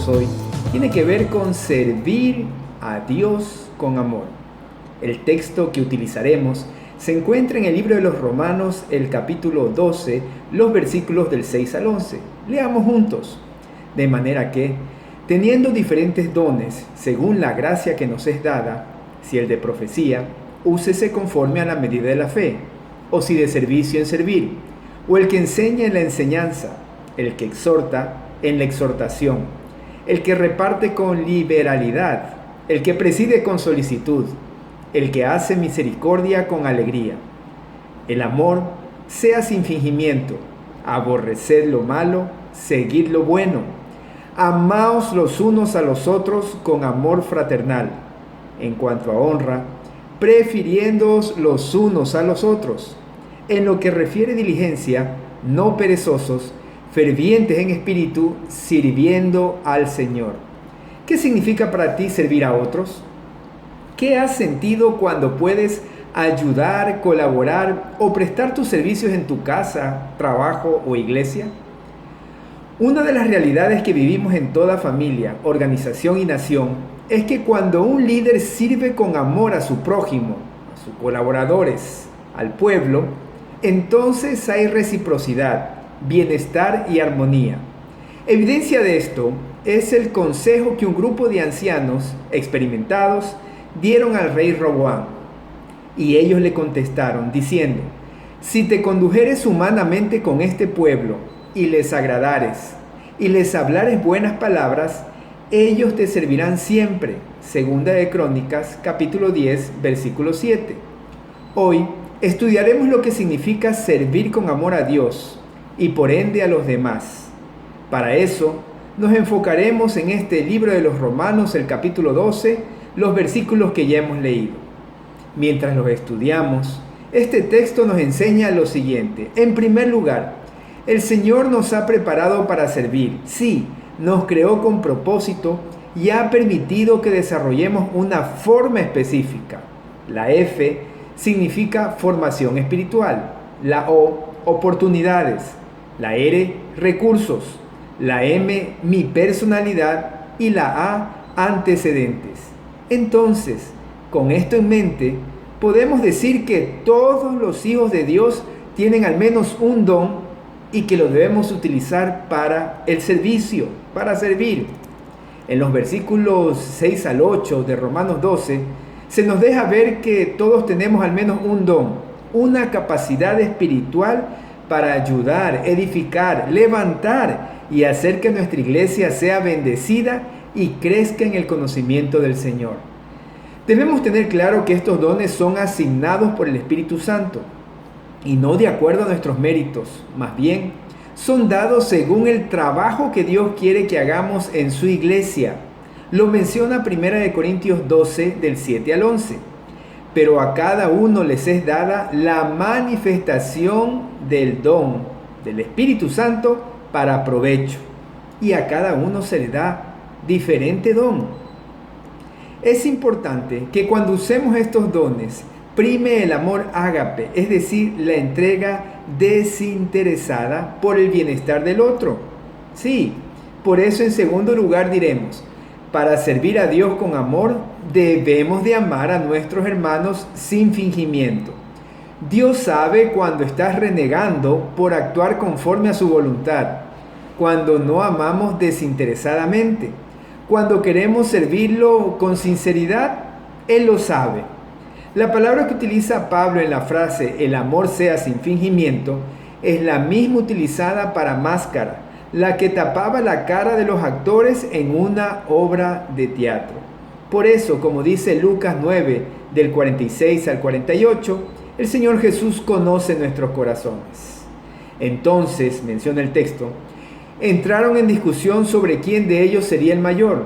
estudiaremos hoy tiene que ver con servir a Dios con amor. El texto que utilizaremos se encuentra en el libro de los Romanos, el capítulo 12, los versículos del 6 al 11. Leamos juntos. De manera que, teniendo diferentes dones, según la gracia que nos es dada, si el de profecía, úsese conforme a la medida de la fe, o si de servicio en servir, o el que enseña en la enseñanza, el que exhorta en la exhortación, el que reparte con liberalidad, el que preside con solicitud, el que hace misericordia con alegría. El amor sea sin fingimiento, aborreced lo malo, seguid lo bueno. Amaos los unos a los otros con amor fraternal. En cuanto a honra, prefiriéndoos los unos a los otros. En lo que refiere diligencia, no perezosos, fervientes en espíritu, sirviendo al Señor. ¿Qué significa para ti servir a otros? ¿Qué has sentido cuando puedes ayudar, colaborar o prestar tus servicios en tu casa, trabajo o iglesia? Una de las realidades que vivimos en toda familia, organización y nación es que cuando un líder sirve con amor a su prójimo, a sus colaboradores, al pueblo, entonces hay reciprocidad, bienestar y armonía. Evidencia de esto es el consejo que un grupo de ancianos experimentados dieron al rey Roboam. Y ellos le contestaron diciendo: si te condujeres humanamente con este pueblo y les agradares y les hablares buenas palabras, ellos te servirán siempre. Segunda de Crónicas, capítulo 10, versículo 7. Hoy estudiaremos lo que significa servir con amor a Dios y por ende a los demás. Para eso nos enfocaremos en este libro de los Romanos, el capítulo 12, los versículos que ya hemos leído. Mientras los estudiamos, este texto nos enseña lo siguiente. En primer lugar, el Señor nos ha preparado para servir. Sí, nos creó con propósito y ha permitido que desarrollemos una forma específica. La F significa formación espiritual, la O, oportunidades, la R, recursos, la M, mi personalidad y la A, antecedentes. Entonces, con esto en mente, podemos decir que todos los hijos de Dios tienen al menos un don y que lo debemos utilizar para el servicio, para servir. En los versículos 6 al 8 de Romanos 12, se nos deja ver que todos tenemos al menos un don, una capacidad espiritual para ayudar, edificar, levantar y hacer que nuestra iglesia sea bendecida y crezca en el conocimiento del Señor. Debemos tener claro que estos dones son asignados por el Espíritu Santo y no de acuerdo a nuestros méritos, más bien son dados según el trabajo que Dios quiere que hagamos en su iglesia. Lo menciona 1 Corintios 12 del 7 al 11. Pero a cada uno les es dada la manifestación del don del Espíritu Santo para provecho, y a cada uno se le da diferente don. Es importante que cuando usemos estos dones, prime el amor ágape, es decir, la entrega desinteresada por el bienestar del otro. Sí, por eso en segundo lugar diremos: para servir a Dios con amor, debemos de amar a nuestros hermanos sin fingimiento. Dios sabe cuando estás renegando por actuar conforme a su voluntad, cuando no amamos desinteresadamente, cuando queremos servirlo con sinceridad. Él lo sabe. La palabra que utiliza Pablo en la frase "el amor sea sin fingimiento" es la misma utilizada para máscara, la que tapaba la cara de los actores en una obra de teatro. Por eso, como dice Lucas 9, del 46 al 48, el Señor Jesús conoce nuestros corazones. Entonces, menciona el texto, entraron en discusión sobre quién de ellos sería el mayor.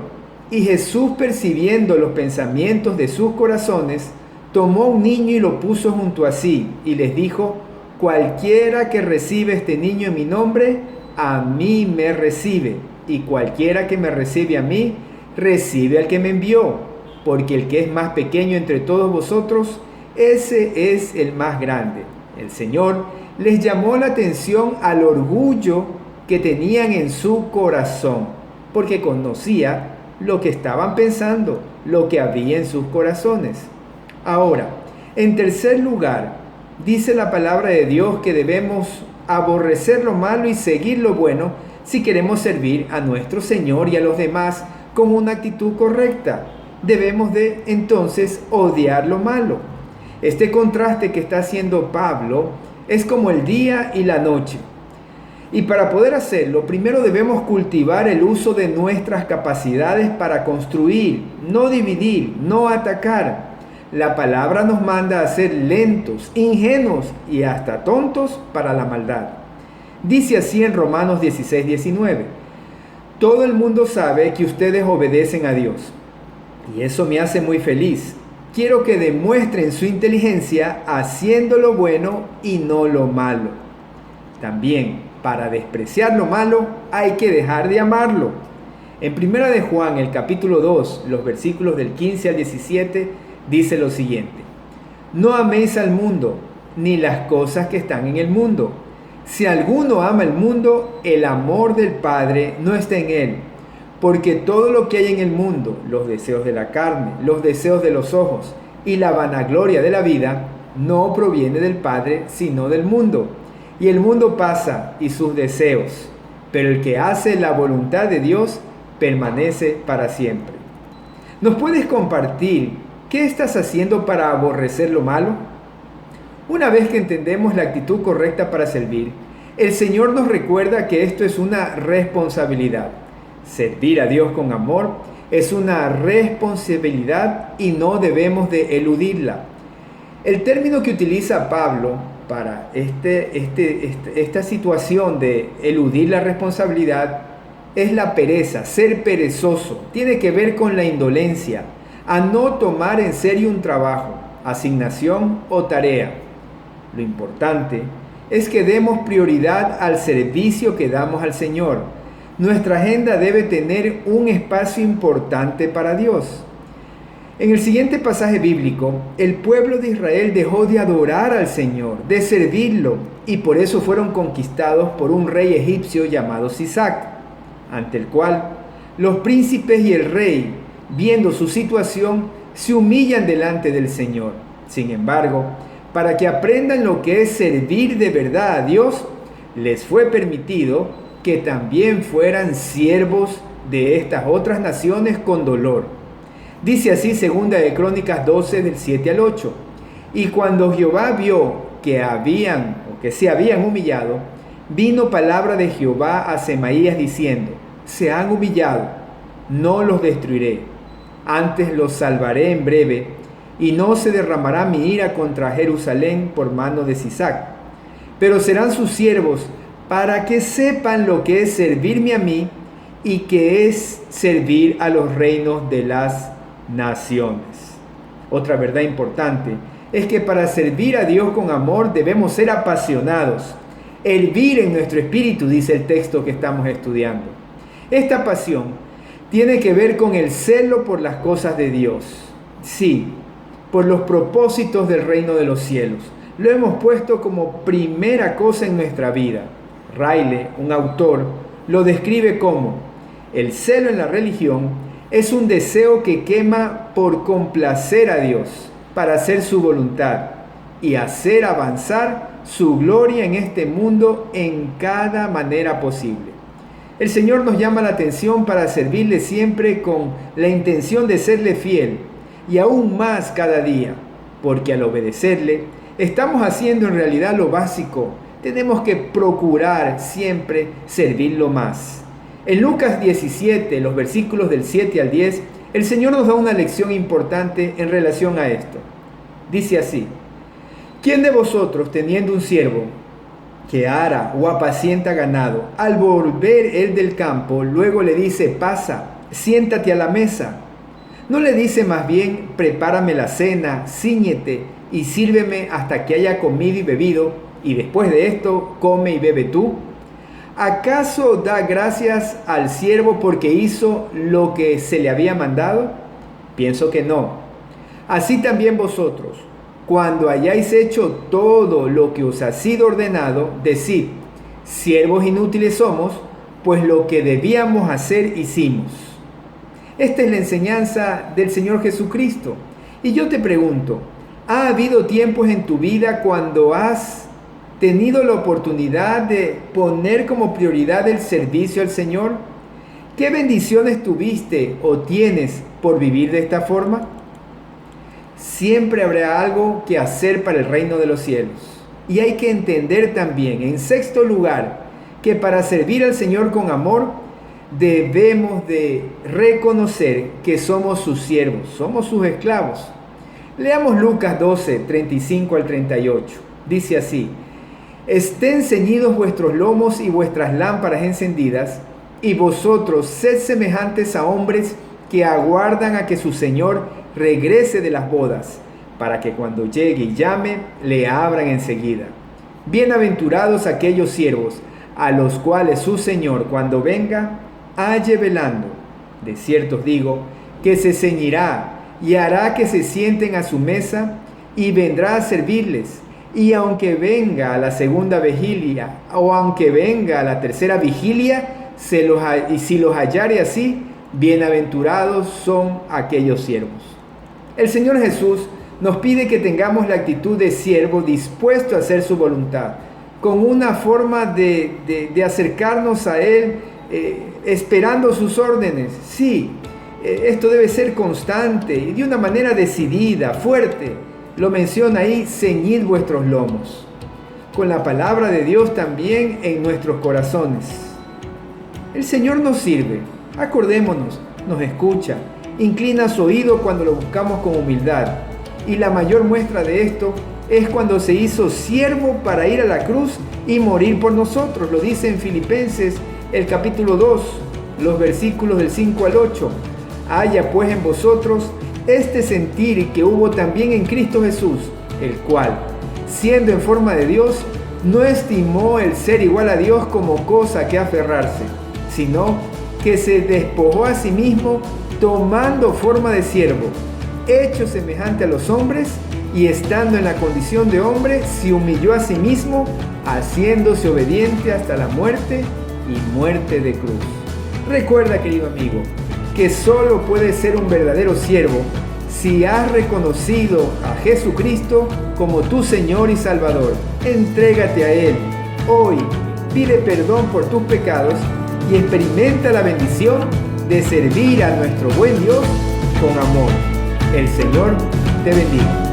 Y Jesús, percibiendo los pensamientos de sus corazones, tomó un niño y lo puso junto a sí, y les dijo: cualquiera que recibe este niño en mi nombre, a mí me recibe, y cualquiera que me recibe a mí, recibe al que me envió, porque el que es más pequeño entre todos vosotros, ese es el más grande. El Señor les llamó la atención al orgullo que tenían en su corazón. porque conocía lo que estaban pensando, lo que había en sus corazones. Ahora, en tercer lugar, dice la palabra de Dios que debemos aborrecer lo malo y seguir lo bueno si queremos servir a nuestro Señor y a los demás con una actitud correcta. Debemos de entonces odiar lo malo. Este contraste que está haciendo Pablo es como el día y la noche. Y para poder hacerlo, primero debemos cultivar el uso de nuestras capacidades para construir, no dividir, no atacar. La palabra nos manda a ser lentos, ingenuos y hasta tontos para la maldad. Dice así en Romanos 16:19. Todo el mundo sabe que ustedes obedecen a Dios. Y eso me hace muy feliz. Quiero que demuestren su inteligencia haciendo lo bueno y no lo malo. También, para despreciar lo malo, hay que dejar de amarlo. En 1 de Juan, el capítulo 2, los versículos del 15 al 17, dice lo siguiente: No améis al mundo, ni las cosas que están en el mundo. Si alguno ama el mundo, el amor del Padre no está en él. Porque todo lo que hay en el mundo, los deseos de la carne, los deseos de los ojos y la vanagloria de la vida, no proviene del Padre, sino del mundo. Y el mundo pasa y sus deseos, pero el que hace la voluntad de Dios permanece para siempre. ¿Nos puedes compartir qué estás haciendo para aborrecer lo malo? Una vez que entendemos la actitud correcta para servir, el Señor nos recuerda que esto es una responsabilidad. Servir a Dios con amor es una responsabilidad y no debemos de eludirla. El término que utiliza Pablo para esta situación de eludir la responsabilidad es la pereza, ser perezoso. Tiene que ver con la indolencia, a no tomar en serio un trabajo, asignación o tarea. Lo importante es que demos prioridad al servicio que damos al Señor. Nuestra agenda debe tener un espacio importante para Dios. En el siguiente pasaje bíblico, el pueblo de Israel dejó de adorar al Señor, de servirlo, y por eso fueron conquistados por un rey egipcio llamado Sisac, ante el cual los príncipes y el rey, viendo su situación, se humillan delante del Señor. Sin embargo, para que aprendan lo que es servir de verdad a Dios, les fue permitido que también fueran siervos de estas otras naciones con dolor. Dice así 2 de Crónicas 12 del 7 al 8. Y cuando Jehová vio que se habían humillado, vino palabra de Jehová a Semaías diciendo: se han humillado, no los destruiré, antes los salvaré en breve, y no se derramará mi ira contra Jerusalén por mano de Sisac, pero serán sus siervos, para que sepan lo que es servirme a mí y que es servir a los reinos de las naciones. Otra verdad importante es que para servir a Dios con amor debemos ser apasionados, hervir en nuestro espíritu, dice el texto que estamos estudiando. Esta pasión tiene que ver con el celo por las cosas de Dios, sí, por los propósitos del reino de los cielos. Lo hemos puesto como primera cosa en nuestra vida. Riley, un autor, lo describe como: el celo en la religión es un deseo que quema por complacer a Dios, para hacer su voluntad y hacer avanzar su gloria en este mundo en cada manera posible. El Señor nos llama la atención para servirle siempre con la intención de serle fiel, y aún más cada día, porque al obedecerle estamos haciendo en realidad lo básico. Tenemos que procurar siempre servirlo más. En Lucas 17, los versículos del 7 al 10, el Señor nos da una lección importante en relación a esto. Dice así: ¿quién de vosotros, teniendo un siervo que ara o apacienta ganado, al volver él del campo, luego le dice: pasa, siéntate a la mesa? ¿No le dice más bien: prepárame la cena, cíñete y sírveme hasta que haya comido y bebido, y después de esto come y bebe tú? ¿Acaso da gracias al siervo porque hizo lo que se le había mandado? Pienso que no. Así también vosotros, cuando hayáis hecho todo lo que os ha sido ordenado, decid: siervos inútiles somos, pues lo que debíamos hacer hicimos. Esta es la enseñanza del Señor Jesucristo. Y yo te pregunto, ¿ha habido tiempos en tu vida cuando has tenido la oportunidad de poner como prioridad el servicio al Señor? ¿Qué bendiciones tuviste o tienes por vivir de esta forma? Siempre habrá algo que hacer para el reino de los cielos. Y hay que entender también, en sexto lugar, que para servir al Señor con amor, debemos de reconocer que somos sus siervos, somos sus esclavos. Leamos Lucas 12, 35 al 38. Dice así: estén ceñidos vuestros lomos y vuestras lámparas encendidas, y vosotros sed semejantes a hombres que aguardan a que su Señor regrese de las bodas, para que cuando llegue y llame, le abran enseguida. Bienaventurados aquellos siervos, a los cuales su Señor, cuando venga, halle velando. De cierto os digo, que se ceñirá y hará que se sienten a su mesa, y vendrá a servirles. Y aunque venga a la segunda vigilia, o aunque venga a la tercera vigilia, y si los hallare así, bienaventurados son aquellos siervos. El Señor Jesús nos pide que tengamos la actitud de siervo dispuesto a hacer su voluntad, con una forma de acercarnos a Él, esperando sus órdenes. Sí, esto debe ser constante y de una manera decidida, fuerte. Lo menciona ahí: ceñid vuestros lomos. Con la palabra de Dios también en nuestros corazones. El Señor nos sirve, acordémonos, nos escucha, inclina su oído cuando lo buscamos con humildad. Y la mayor muestra de esto es cuando se hizo siervo para ir a la cruz y morir por nosotros. Lo dice en Filipenses el capítulo 2, los versículos del 5 al 8. Haya pues en vosotros este sentir que hubo también en Cristo Jesús, el cual, siendo en forma de Dios, no estimó el ser igual a Dios como cosa que aferrarse, sino que se despojó a sí mismo, tomando forma de siervo, hecho semejante a los hombres, y estando en la condición de hombre, se humilló a sí mismo, haciéndose obediente hasta la muerte y muerte de cruz. Recuerda, querido amigo, que solo puedes ser un verdadero siervo si has reconocido a Jesucristo como tu Señor y Salvador. Entrégate a Él hoy, pide perdón por tus pecados y experimenta la bendición de servir a nuestro buen Dios con amor. El Señor te bendiga.